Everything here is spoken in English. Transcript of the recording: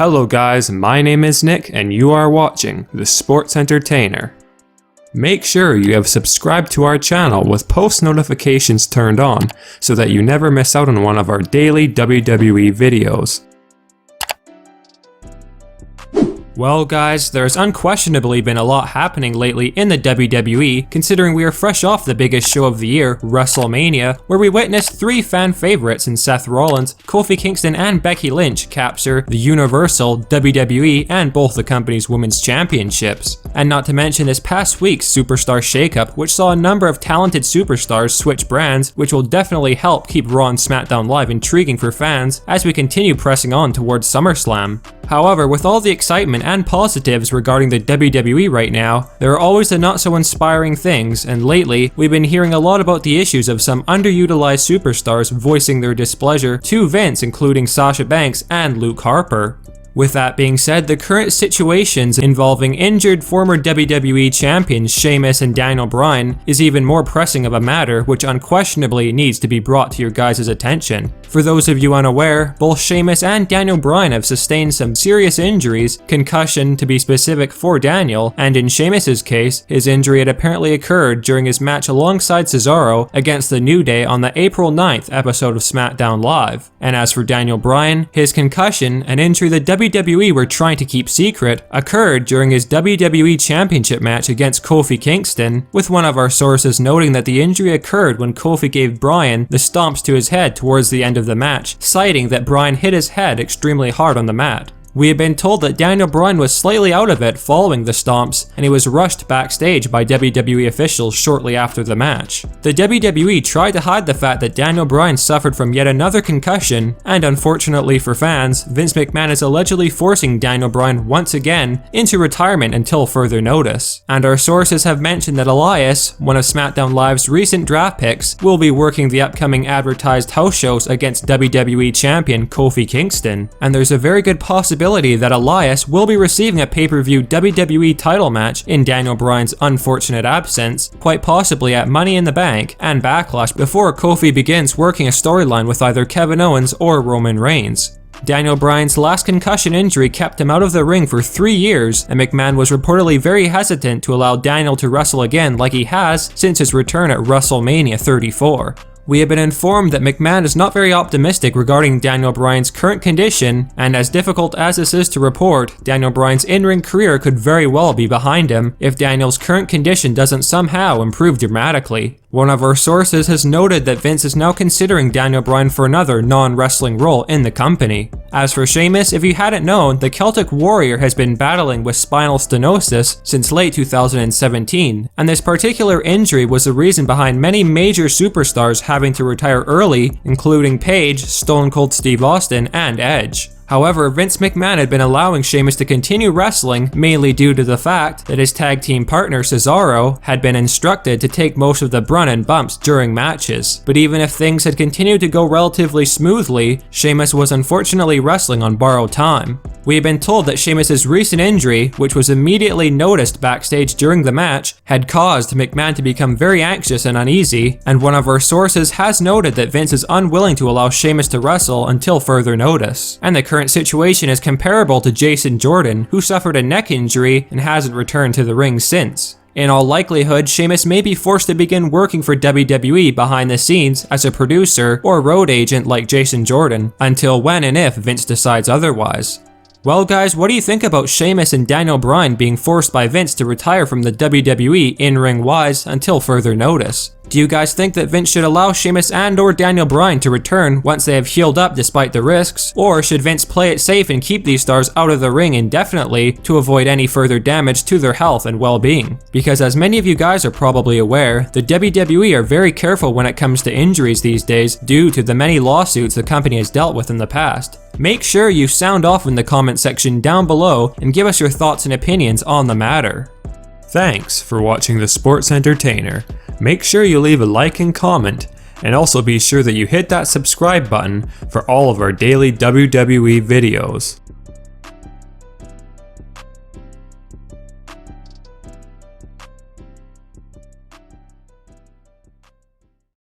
Hello guys, my name is Nick and you are watching The Sports Entertainer. Make sure you have subscribed to our channel with post notifications turned on so that you never miss out on one of our daily WWE videos. Well guys, there's unquestionably been a lot happening lately in the WWE, considering we are fresh off the biggest show of the year, WrestleMania, where we witnessed three fan favorites in Seth Rollins, Kofi Kingston and Becky Lynch capture the Universal, WWE, and both the company's women's championships. And not to mention this past week's Superstar Shakeup, which saw a number of talented superstars switch brands, which will definitely help keep Raw and SmackDown Live intriguing for fans as we continue pressing on towards SummerSlam. However, with all the excitement and positives regarding the WWE right now, there are always the not so inspiring things, and lately, we've been hearing a lot about the issues of some underutilized superstars voicing their displeasure to Vince, including Sasha Banks and Luke Harper. With that being said, the current situations involving injured former WWE champions Sheamus and Daniel Bryan is even more pressing of a matter which unquestionably needs to be brought to your guys' attention. For those of you unaware, both Sheamus and Daniel Bryan have sustained some serious injuries, concussion to be specific for Daniel, and in Sheamus' case, his injury had apparently occurred during his match alongside Cesaro against the New Day on the April 9th episode of SmackDown Live. And as for Daniel Bryan, his concussion, an injury the WWE were trying to keep secret, occurred during his WWE Championship match against Kofi Kingston, with one of our sources noting that the injury occurred when Kofi gave Bryan the stomps to his head towards the end of the match, citing that Bryan hit his head extremely hard on the mat. We had been told that Daniel Bryan was slightly out of it following the stomps, and he was rushed backstage by WWE officials shortly after the match. The WWE tried to hide the fact that Daniel Bryan suffered from yet another concussion, and unfortunately for fans, Vince McMahon is allegedly forcing Daniel Bryan once again into retirement until further notice. And our sources have mentioned that Elias, one of SmackDown Live's recent draft picks, will be working the upcoming advertised house shows against WWE champion Kofi Kingston, and there's a very good possibility that Elias will be receiving a pay-per-view WWE title match in Daniel Bryan's unfortunate absence, quite possibly at Money in the Bank and Backlash before Kofi begins working a storyline with either Kevin Owens or Roman Reigns. Daniel Bryan's last concussion injury kept him out of the ring for 3 years, and McMahon was reportedly very hesitant to allow Daniel to wrestle again like he has since his return at WrestleMania 34. We have been informed that McMahon is not very optimistic regarding Daniel Bryan's current condition, and as difficult as this is to report, Daniel Bryan's in-ring career could very well be behind him if Daniel's current condition doesn't somehow improve dramatically. One of our sources has noted that Vince is now considering Daniel Bryan for another non-wrestling role in the company. As for Sheamus, if you hadn't known, the Celtic Warrior has been battling with spinal stenosis since late 2017, and this particular injury was the reason behind many major superstars having to retire early, including Paige, Stone Cold Steve Austin, and Edge. However, Vince McMahon had been allowing Sheamus to continue wrestling mainly due to the fact that his tag team partner Cesaro had been instructed to take most of the brunt and bumps during matches. But even if things had continued to go relatively smoothly, Sheamus was unfortunately wrestling on borrowed time. We have been told that Sheamus' recent injury, which was immediately noticed backstage during the match, had caused McMahon to become very anxious and uneasy, and one of our sources has noted that Vince is unwilling to allow Sheamus to wrestle until further notice. And the current situation is comparable to Jason Jordan, who suffered a neck injury and hasn't returned to the ring since. In all likelihood, Sheamus may be forced to begin working for WWE behind the scenes as a producer or road agent like Jason Jordan, until when and if Vince decides otherwise. Well guys, what do you think about Sheamus and Daniel Bryan being forced by Vince to retire from the WWE in-ring wise until further notice? Do you guys think that Vince should allow Sheamus and or Daniel Bryan to return once they have healed up despite the risks, or should Vince play it safe and keep these stars out of the ring indefinitely to avoid any further damage to their health and well-being? Because as many of you guys are probably aware, the WWE are very careful when it comes to injuries these days due to the many lawsuits the company has dealt with in the past. Make sure you sound off in the comment section down below and give us your thoughts and opinions on the matter. Thanks for watching The Sports Entertainer. Make sure you leave a like and comment, and also be sure that you hit that subscribe button for all of our daily WWE videos.